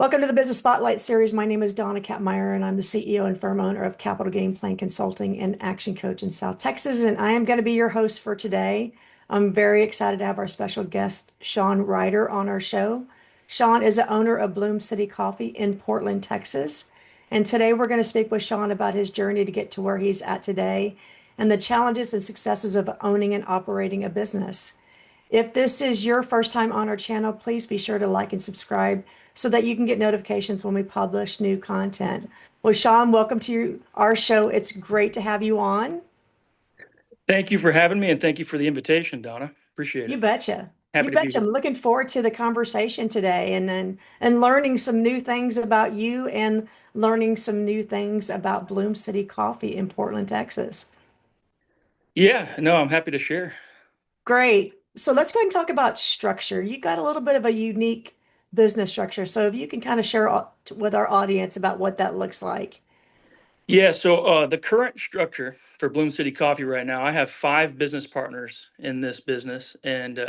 Welcome to the Business Spotlight series. My name is Dona Kappmeyer, and I'm the CEO and firm owner of Capital Game Plan Consulting and Action Coach in South Texas. And I am going to be your host for today. I'm very excited to have our special guest, Sean Reiter, on our show. Sean is the owner of Bloom City Coffee in Portland, Texas. And today we're going to speak with Sean about his journey to get to where he's at today and the challenges and successes of owning and operating a business. If this is your first time on our channel, please be sure to like and subscribe so that you can get notifications when we publish new content. Well, Sean, welcome to our show. It's great to have you on. Thank you for having me, and thank you for the invitation, Donna. Appreciate You it. betcha. You Happy to be betcha. here. I'm looking forward to the conversation today and learning some new things about you and learning some new things about Bloom City Coffee in Portland, Texas. Yeah, no, I'm happy to share. Great. So let's go ahead and talk about structure. You got a little bit of a unique business structure. So if you can kind of share with our audience about what that looks like. Yeah, so the current structure for Bloom City Coffee right now, I have five business partners in this business, and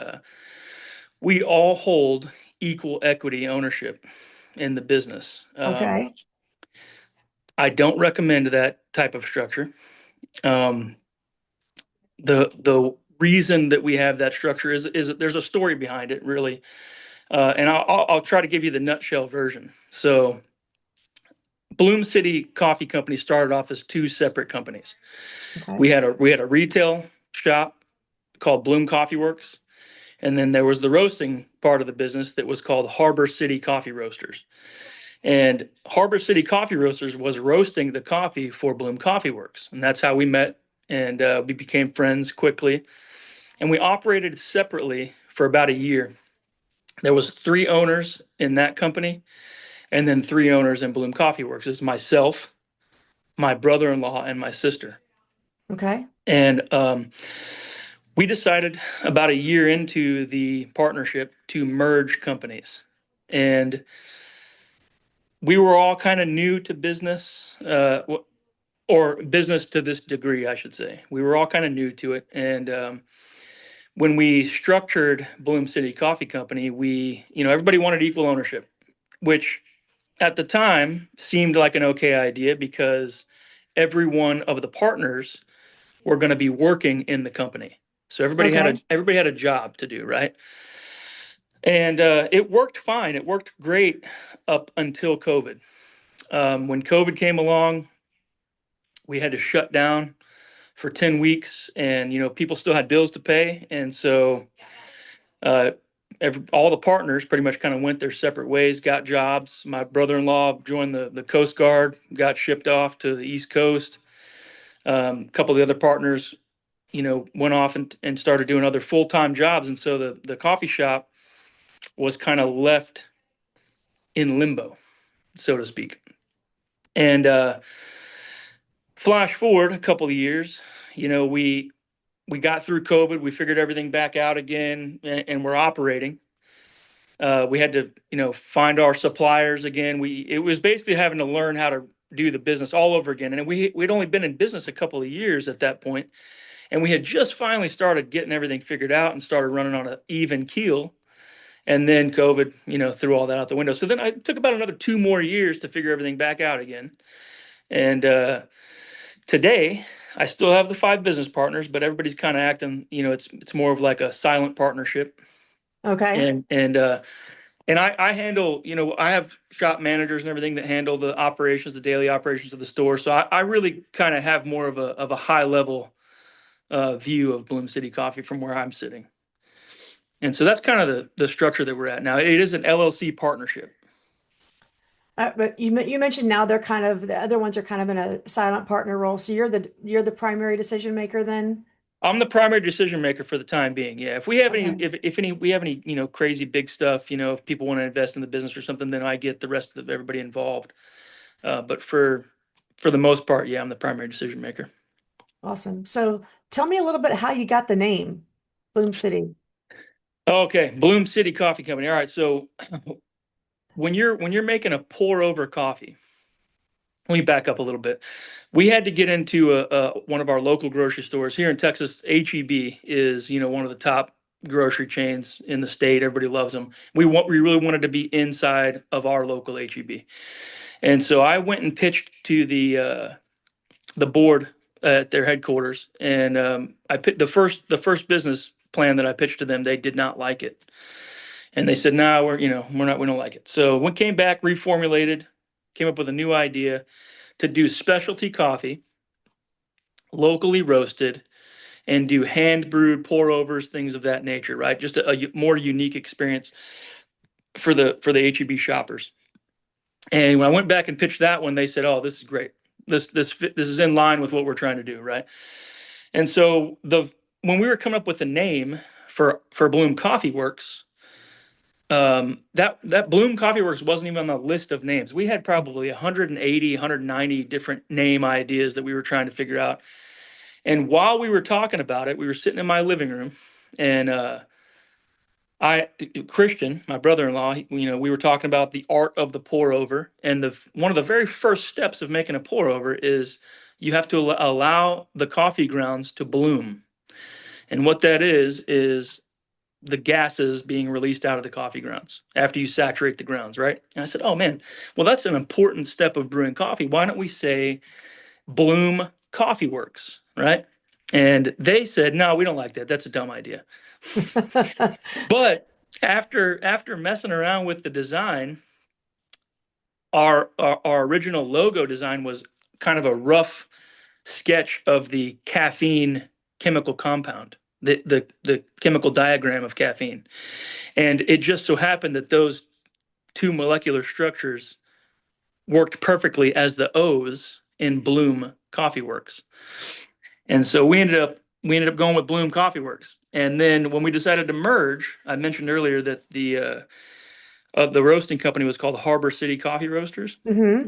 we all hold equal equity ownership in the business. Okay. I don't recommend that type of structure. Um, the reason that we have that structure is that there's a story behind it, really, and I'll try to give you the nutshell version. So Bloom City Coffee Company started off as two separate companies. Okay. We had a retail shop called Bloom Coffee Works, and then there was the roasting part of the business that was called Harbor City Coffee Roasters. And Harbor City Coffee Roasters was roasting the coffee for Bloom Coffee Works, and that's how we met, and we became friends quickly. And we operated separately for about a year. There was three owners in that company, and then three owners in Bloom Coffee Works. It's myself, my brother-in-law, and my sister. Okay. And we decided about a year into the partnership to merge companies. And we were all kind of new to business, or business to this degree, I should say. We were all kind of new to it. And when we structured Bloom City Coffee Company, everybody wanted equal ownership, which at the time seemed like an okay idea because every one of the partners were going to be working in the company. So Okay. everybody had a job to do, right? And it worked fine. It worked great up until COVID. When COVID came along, we had to shut down for 10 weeks, and people still had bills to pay, and so uh, all the partners pretty much kind of went their separate ways, got jobs. My brother-in-law joined the Coast Guard, got shipped off to the East Coast. A couple of the other partners, went off and started doing other full-time jobs. And so the coffee shop was kind of left in limbo, so to speak. And flash forward a couple of years, we got through COVID, we figured everything back out again, and we're operating. We had to, find our suppliers again. It was basically having to learn how to do the business all over again. And we'd only been in business a couple of years at that point, and we had just finally started getting everything figured out and started running on an even keel. And then COVID, threw all that out the window. So then I took about another 2 more years to figure everything back out again. And today, I still have the five business partners, but everybody's kind of acting, it's more of like a silent partnership. Okay. And I handle, I have shop managers and everything that handle the operations, the daily operations of the store. So I really kind of have more of a high level view of Bloom City Coffee from where I'm sitting. And so that's kind of the structure that we're at now. It is an LLC partnership. But you mentioned now the other ones are kind of in a silent partner role. So you're the primary decision maker then? I'm the primary decision maker for the time being. Yeah. If we have any, Okay. if any, we have any, crazy big stuff, if people want to invest in the business or something, then I get the rest of everybody involved. But for the most part, yeah, I'm the primary decision maker. Awesome. So tell me a little bit how you got the name Bloom City. Okay. Bloom City Coffee Company. All right. So when you're making a pour over coffee, let me back up a little bit. We had to get into one of our local grocery stores here in Texas. HEB is, one of the top grocery chains in the state. Everybody loves them. We really wanted to be inside of our local HEB. And so I went and pitched to the board at their headquarters, and I picked the first business plan that I pitched to them. They did not like it, and they said, "No, we don't like it." So we came back, reformulated, came up with a new idea to do specialty coffee, locally roasted, and do hand brewed pour overs, things of that nature, right? Just a more unique experience for the HEB shoppers. And when I went back and pitched that one, they said, "Oh, this is great. This is in line with what we're trying to do, right?" And so the when we were coming up with the name for Bloom Coffee Works, that Bloom Coffee Works wasn't even on the list of names. We had probably 180, 190 different name ideas that we were trying to figure out. And while we were talking about it, we were sitting in my living room, and Christian, my brother-in-law, we were talking about the art of the pour over, and one of the very first steps of making a pour over is you have to allow the coffee grounds to bloom. And what that is the gases being released out of the coffee grounds after you saturate the grounds, right? And I said, "Oh man, well that's an important step of brewing coffee. Why don't we say Bloom Coffee Works, right?" And they said, "No, we don't like that. That's a dumb idea." But after messing around with the design, our original logo design was kind of a rough sketch of the caffeine chemical compound, the chemical diagram of caffeine. And it just so happened that those two molecular structures worked perfectly as the O's in Bloom Coffee Works. And so we ended up going with Bloom Coffee Works. And then when we decided to merge, I mentioned earlier that the roasting company was called Harbor City Coffee Roasters. Hmm.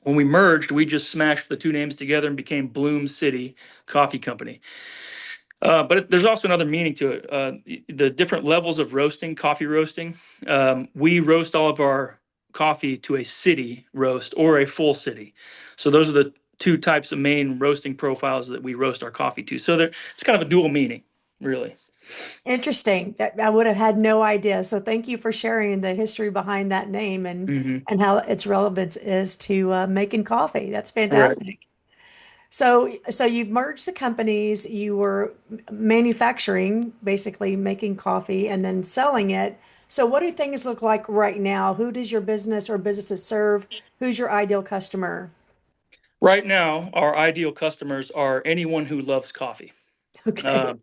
When we merged, we just smashed the two names together and became Bloom City Coffee Company. But there's also another meaning to it. The different levels of roasting, coffee roasting. We roast all of our coffee to a city roast or a full city. So those are the two types of main roasting profiles that we roast our coffee to. So it's kind of a dual meaning, really. Interesting. That I would have had no idea. So thank you for sharing the history behind that name Hmm. and how its relevance is to making coffee. That's Right. fantastic. So you've merged the companies. You were manufacturing, basically making coffee and then selling it. So what do things look like right now? Who does your business or businesses serve? Who's your ideal customer? Right now, our ideal customers are anyone who loves coffee. Okay. Um,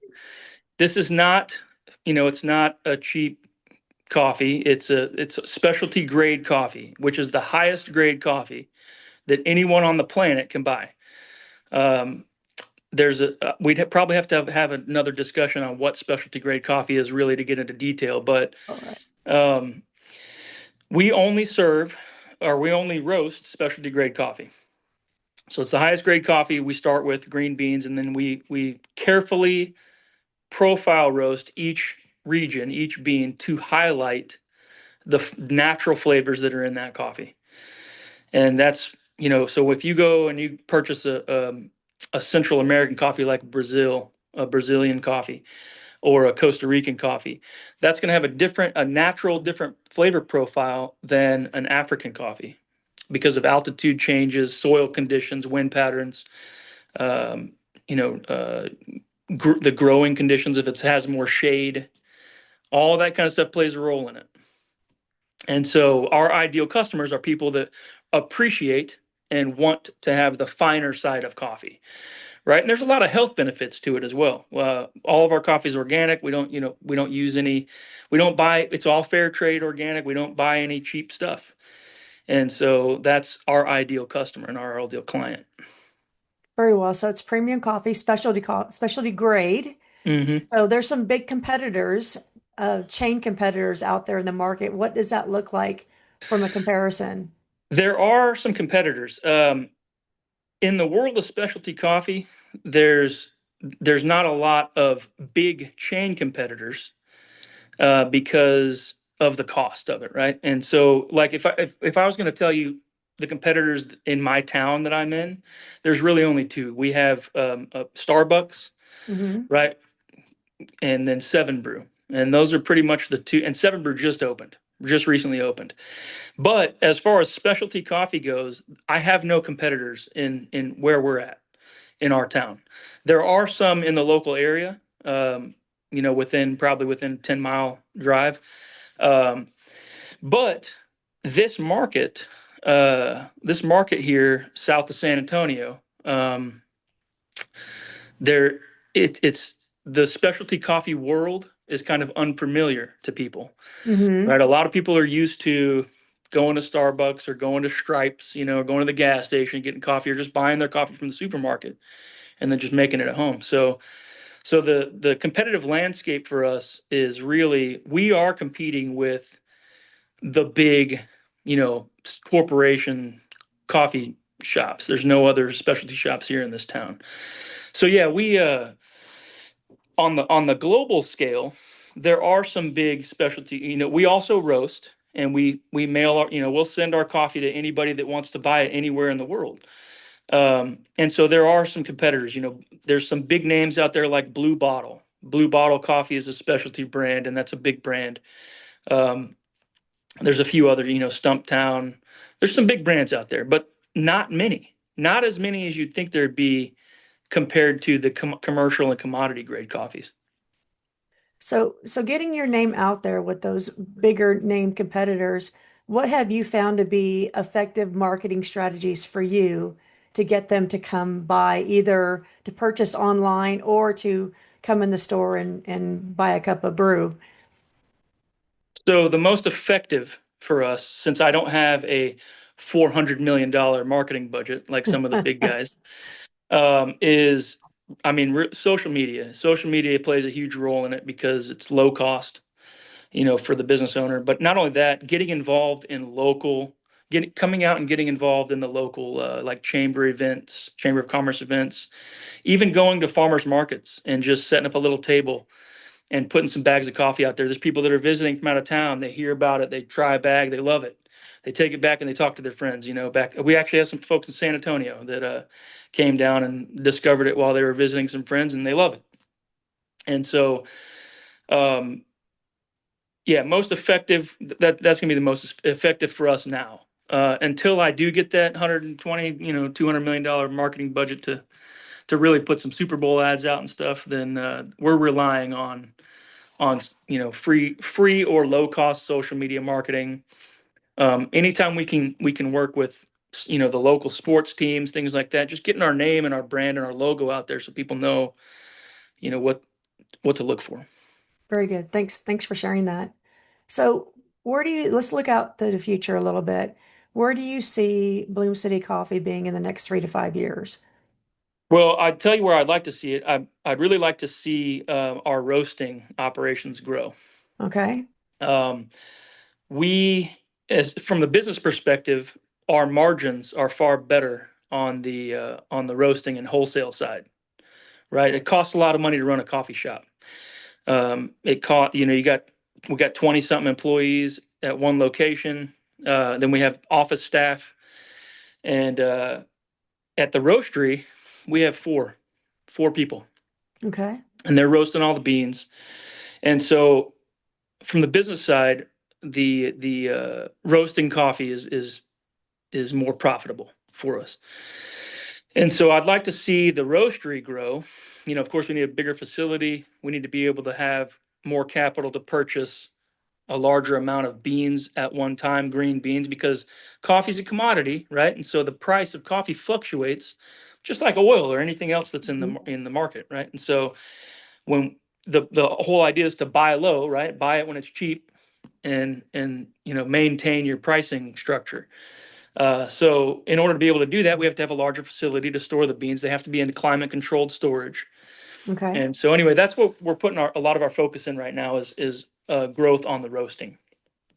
this is not, it's not a cheap coffee. It's a specialty grade coffee, which is the highest grade coffee that anyone on the planet can buy. Um, we'd probably have another discussion on what specialty grade coffee is really to get into detail, but All right. um, we only serve or we only roast specialty grade coffee. So it's the highest grade coffee. We start with green beans, and then we carefully profile roast each region, each bean to highlight the natural flavors that are in that coffee. And so if you go and you purchase a Central American coffee like Brazil, a Brazilian coffee, or a Costa Rican coffee, that's going to have a natural, different flavor profile than an African coffee because of altitude changes, soil conditions, wind patterns, um, you know, uh, the growing conditions, if it has more shade, all that kind of stuff plays a role in it. And so our ideal customers are people that appreciate and want to have the finer side of coffee, right? And there's a lot of health benefits to it as well. All of our coffee is organic. We don't use any, we don't buy, it's all fair trade organic. We don't buy any cheap stuff. And so that's our ideal customer and our ideal client. Very well. So it's premium coffee, specialty grade. Hmm. So there's some big competitors, chain competitors out there in the market. What does that look like from a comparison? There are some competitors. In the world of specialty coffee, there's there's not a lot of big chain competitors because of the cost of it, right? And so, like, if I was going to tell you the competitors in my town that I'm in, there's really only two. We have Starbucks, Hmm. right, and then Seven Brew. and those are pretty much the two. And Seven Brew just opened, just recently opened. But as far as specialty coffee goes, I have no competitors in where we're at in our town. There are some in the local area, within 10-mile drive. Um, but this market, this market here south of San Antonio, there it's the specialty coffee world is kind of unfamiliar to people, Mm-hmm. right? A lot of people are used to going to Starbucks or going to Stripes, or going to the gas station, getting coffee, or just buying their coffee from the supermarket and then just making it at home. So the competitive landscape for us is really we are competing with the big, you know, corporation coffee shops. There's no other specialty shops here in this town. So yeah, we on the global scale, there are some big specialty. We also roast and we mail our. We'll send our coffee to anybody that wants to buy it anywhere in the world. And so there are some competitors. There's some big names out there like Blue Bottle. Blue Bottle Coffee is a specialty brand, and that's a big brand. Um, there's a few other, Stumptown. There's some big brands out there, but not many. Not as many as you'd think there'd be compared to the commercial and commodity grade coffees. So getting your name out there with those bigger name competitors, what have you found to be effective marketing strategies for you to get them to come by, either to purchase online or to come in the store and buy a cup of brew? So the most effective for us, since I don't have a $400 million marketing budget like some of the big guys, is I mean, social media. Social media plays a huge role in it because it's low cost, for the business owner. But not only that, getting involved in coming out and getting involved in the local, like chamber events, chamber of commerce events, even going to farmers markets and just setting up a little table and putting some bags of coffee out there. There's people that are visiting from out of town. They hear about it. They try a bag. They love it. They take it back and they talk to their friends. We actually have some folks in San Antonio that came down and discovered it while they were visiting some friends, and they love it. And so, um, yeah, most effective. That's going to be the most effective for us now. Until I do get that 120, $200 million marketing budget to really put some Super Bowl ads out and stuff, then we're relying on free or low cost social media marketing. Anytime we can work with the local sports teams, things like that, just getting our name and our brand and our logo out there so people know what to look for. Very good. Thanks for sharing that. So let's look out to the future a little bit. Where do you see Bloom City Coffee being in the next 3 to 5 years? Well, I'd tell you where I'd like to see it. I'd really like to see our roasting operations grow. Okay. Um, we, as from the business perspective, our margins are far better on the roasting and wholesale side, right? It costs a lot of money to run a coffee shop. It cost, we got 20 something employees at one location. Then we have office staff, and at the roastery, we have four people, Okay. and they're roasting all the beans. And so, from the business side, the roasting coffee is more profitable for us. And so, I'd like to see the roastery grow. Of course, we need a bigger facility. We need to be able to have more capital to purchase a larger amount of beans at one time, green beans, because coffee's a commodity, right? And so the price of coffee fluctuates just like oil or anything else that's in the Mhm. in the market, right? And so when the whole idea is to buy low, right? Buy it when it's cheap and maintain your pricing structure. So in order to be able to do that, we have to have a larger facility to store the beans. They have to be in climate controlled storage. Okay. And so anyway, that's what we're putting a lot of our focus in right now is growth on the roasting.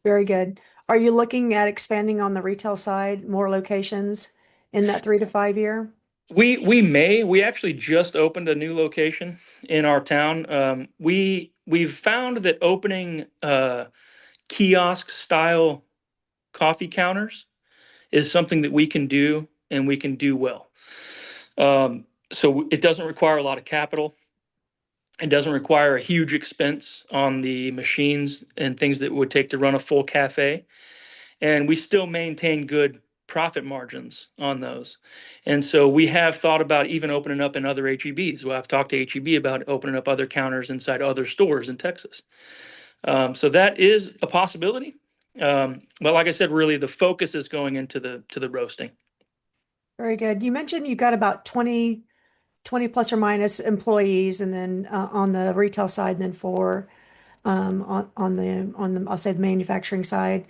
Very good. Are you looking at expanding on the retail side, more locations in that 3 to 5 year? We actually just opened a new location in our town. We've found that opening kiosk style coffee counters is something that we can do and we can do well. So it doesn't require a lot of capital. It doesn't require a huge expense on the machines and things that it would take to run a full cafe. And we still maintain good profit margins on those. And so we have thought about even opening up in other HEBs. Well, I've talked to HEB about opening up other counters inside other stores in Texas. So that is a possibility. But like I said, really the focus is going into the roasting. Very good. You mentioned you got about 20 plus or minus employees, and then on the retail side, and then four on the I'll say the manufacturing side.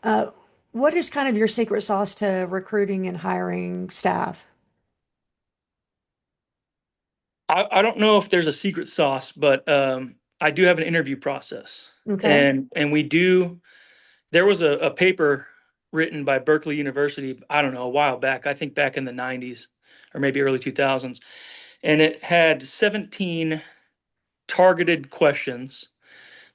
Uh, what is kind of your secret sauce to recruiting and hiring staff? I don't know if there's a secret sauce, but I do have an interview process, Okay. and we do. There was a paper written by Berkeley University, I don't know, a while back. I think back in the 90s or maybe early 2000s, and it had 17 targeted questions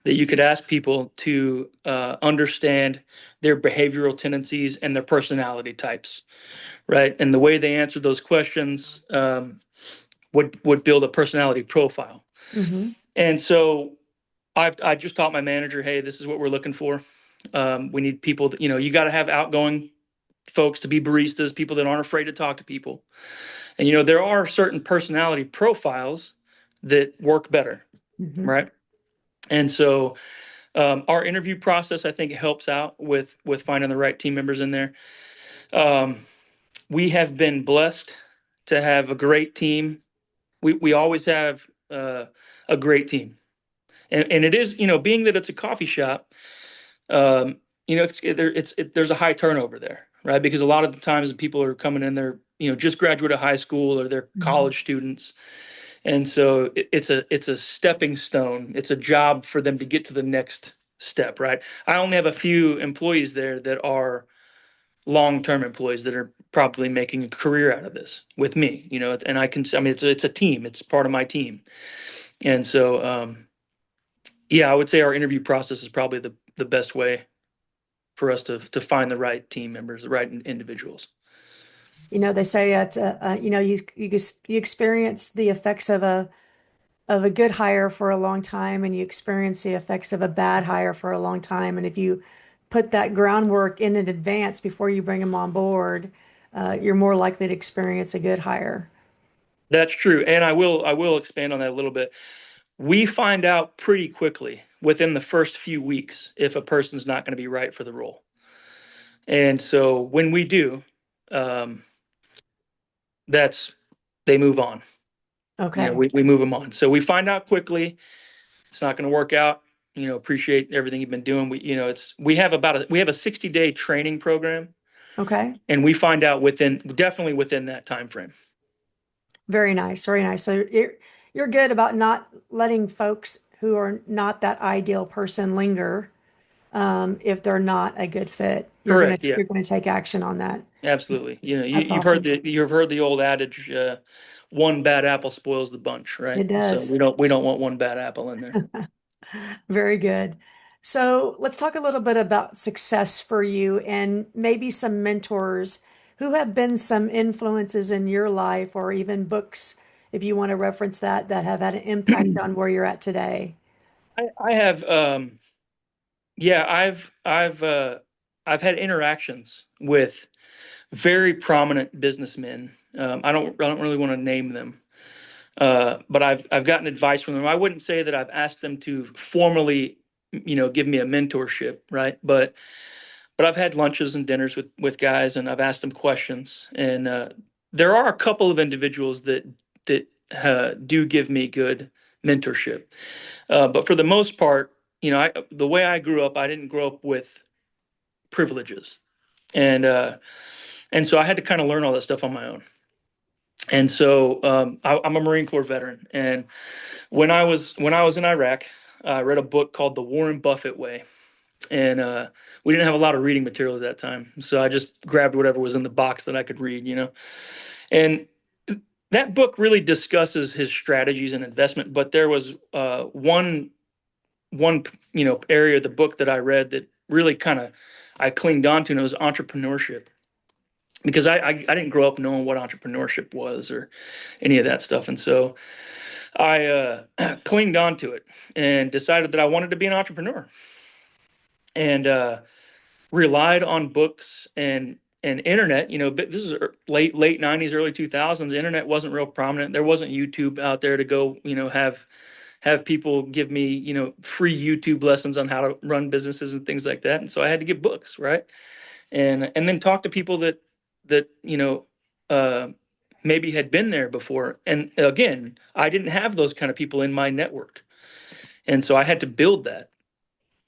that you could ask people to understand their behavioral tendencies and their personality types, right? And the way they answered those questions would build a personality profile. Hmm. And so I just taught my manager, hey, this is what we're looking for. We need people that, you got to have outgoing folks to be baristas, people that aren't afraid to talk to people. And, there are certain personality profiles that work better, Hmm. right? And so our interview process, I think, helps out with finding the right team members in there. Um, we have been blessed to have a great team. We always have a great team, and it is, being that it's a coffee shop, um, there's a high turnover there, right? Because a lot of the times the people are coming in, they're just graduate of high school or they're Hmm. college students, and so it's a stepping stone. It's a job for them to get to the next step, right? I only have a few employees there that are long-term employees that are probably making a career out of this with me, and I mean, it's a team. It's part of my team. And so, yeah, I would say our interview process is probably the best way for us to find the right team members, the right individuals. They say it's you experience the effects of a good hire for a long time, and you experience the effects of a bad hire for a long time. And if you put that groundwork in advance before you bring them on board, you're more likely to experience a good hire. That's true, and I will expand on that a little bit. We find out pretty quickly within the first few weeks if a person's not going to be right for the role. And so when we do, um, that's they move on. Okay. We move them on. So we find out quickly it's not going to work out. Appreciate everything you've been doing. We have a 60-day training program, Okay. and we find out definitely within that time frame. Very nice. Very nice. So you're good about not letting folks who are not that ideal person linger if they're not a good fit. Correct. Yeah, You're gonna take action on that. That's, absolutely. that's You've awesome. heard the old adage, one bad apple spoils the bunch, right? It So does. we don't want one bad apple in there. Very good. So let's talk a little bit about success for you and maybe some mentors who have been some influences in your life or even books, if you want to reference that have had an impact on where you're at today. I have yeah, I've had interactions with very prominent businessmen. I don't really want to name them, but I've gotten advice from them. I wouldn't say that I've asked them to formally, give me a mentorship, right? But I've had lunches and dinners with guys, and I've asked them questions. And there are a couple of individuals that do give me good mentorship. But for the most part, the way I grew up, I didn't grow up with privileges, and and so I had to kind of learn all that stuff on my own. And so I'm a Marine Corps veteran, and when I was in Iraq, I read a book called The Warren Buffett Way, and we didn't have a lot of reading material at that time, so I just grabbed whatever was in the box that I could read. And that book really discusses his strategies and investment, but there was one area of the book that I read that really kind of I clinged on to, and it was entrepreneurship, because I didn't grow up knowing what entrepreneurship was or any of that stuff. And so I clinged on to it and decided that I wanted to be an entrepreneur, and relied on books and internet. But this is late 90s, early 2000s. Internet wasn't real prominent. There wasn't YouTube out there to go, have people give me, free YouTube lessons on how to run businesses and things like that. And so I had to get books, right? And then talk to people that uh, maybe had been there before. And again, I didn't have those kind of people in my network, and so I had to build that.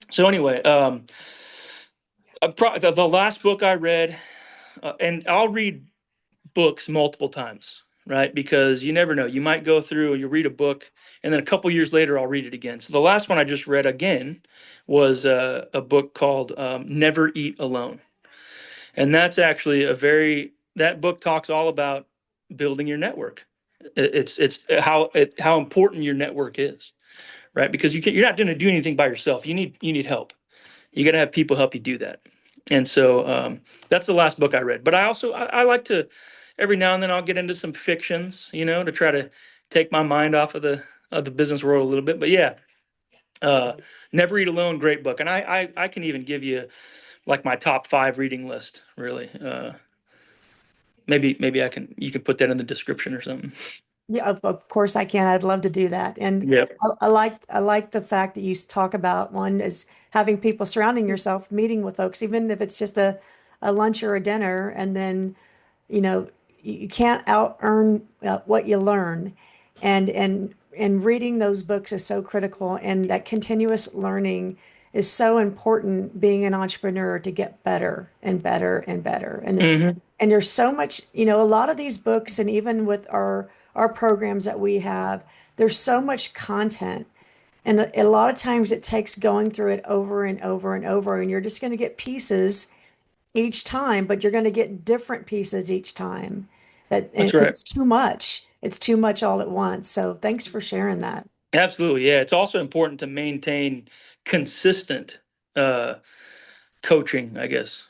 So anyway, the last book I read, and I'll read books multiple times, right? Because you never know. You might go through, you read a book, and then a couple years later, I'll read it again. So the last one I just read again was a book called Never Eat Alone. And that's actually that book talks all about building your network. It's how important your network is, right? Because you're not going to do anything by yourself. You need help. You got to have people help you do that. And so that's the last book I read. But I like to every now and then I'll get into some fictions, to try to take my mind off of the business world a little bit. But yeah, uh, Never Eat Alone, great book. And I can even give you like my top five reading list, really. Maybe you can put that in the description or something. Yeah, of course I can. I'd love to do that. And Yep. I like the fact that you talk about one is having people surrounding yourself, meeting with folks, even if it's just a lunch or a dinner, and then you know you can't out earn what you learn, and reading those books is so critical, and that continuous learning is so important being an entrepreneur to get better and better and better. Hmm. And there's so much, a lot of these books, and even with our programs that we have, there's so much content. And a lot of times it takes going through it over and over and over, and you're just going to get pieces each time, but you're going to get different pieces each time. And That's right. it's too much. It's too much all at once. So thanks for sharing that. Absolutely. Yeah. It's also important to maintain consistent uh, coaching, I guess,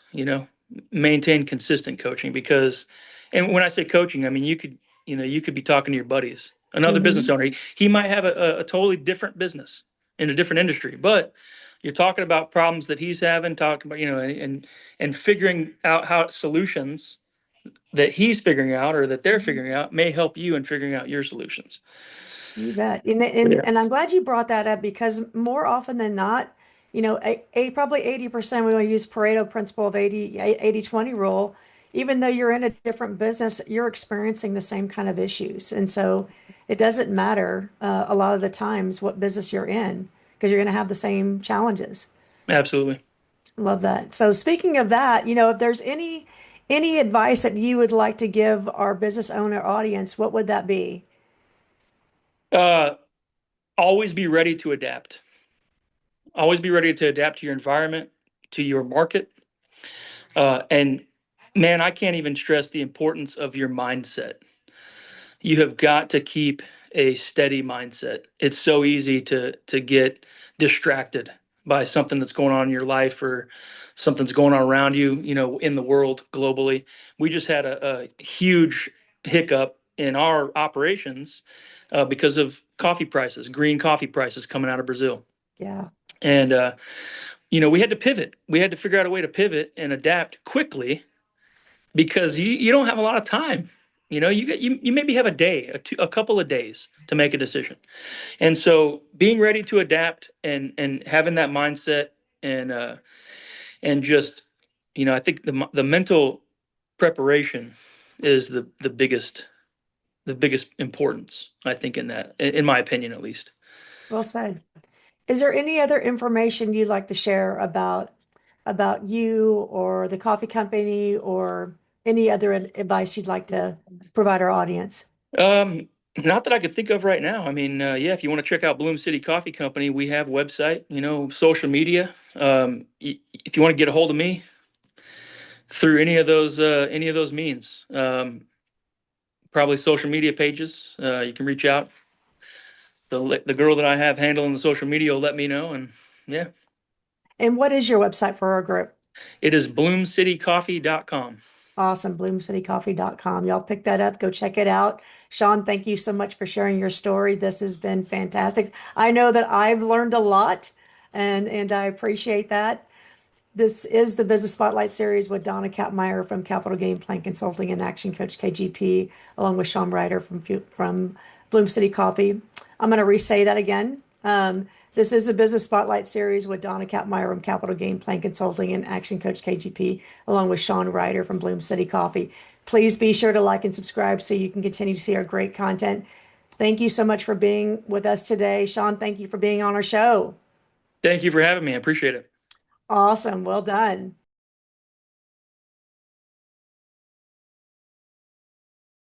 maintain consistent coaching because, and when I say coaching, I mean, you could be talking to your buddies, another business Hmm. owner. He might have a totally different business in a different industry, but you're talking about problems that he's having, talking about, and figuring out how solutions that he's figuring out or that they're figuring out may help you in figuring out your solutions. You bet. And I'm glad you brought that up because more often than not, probably 80%, we want to use Pareto principle of 80/20 rule. Even though you're in a different business, you're experiencing the same kind of issues. And so it doesn't matter a lot of the times what business you're in because you're going to have the same challenges. Absolutely. Love that. So speaking of that, if there's any advice that you would like to give our business owner audience, what would that be? Uh, Always be ready to adapt. Always be ready to adapt to your environment, to your market. And man, I can't even stress the importance of your mindset. You have got to keep a steady mindset. It's so easy to get distracted by something that's going on in your life or something's going on around you, in the world globally. We just had a huge hiccup in our operations because of coffee prices, green coffee prices coming out of Brazil. Yeah. And we had to pivot. We had to figure out a way to pivot and adapt quickly because you don't have a lot of time. You maybe have a day, a couple of days to make a decision. And so being ready to adapt and having that mindset and just I think the mental preparation is the biggest importance, I think, in that, in my opinion, at least. Well said. Is there any other information you'd like to share about you or the coffee company or any other advice you'd like to provide our audience? Um, Not that I could think of right now. I mean, yeah, if you want to check out Bloom City Coffee Company, we have website, social media. If you want to get a hold of me through any of those means, probably social media pages, you can reach out. The girl that I have handling the social media will let me know, and yeah, And what is your website for our group? it is bloomcitycoffee.com. Awesome. BloomCityCoffee.com. Y'all pick that up. Go check it out. Sean, thank you so much for sharing your story. This has been fantastic. I know that I've learned a lot and I appreciate that. This is the Business Spotlight series with Dona Kappmeyer from Capital Game Plan Consulting and Action Coach KGP, along with Sean Reiter from Bloom City Coffee. I'm going to re-say that again. This is a Business Spotlight series with Dona Kappmeyer from Capital Game Plan Consulting and Action Coach KGP, along with Sean Reiter from Bloom City Coffee. Please be sure to like and subscribe so you can continue to see our great content. Thank you so much for being with us today. Sean, thank you for being on our show. Thank you for having me. I appreciate it. Awesome. Well done.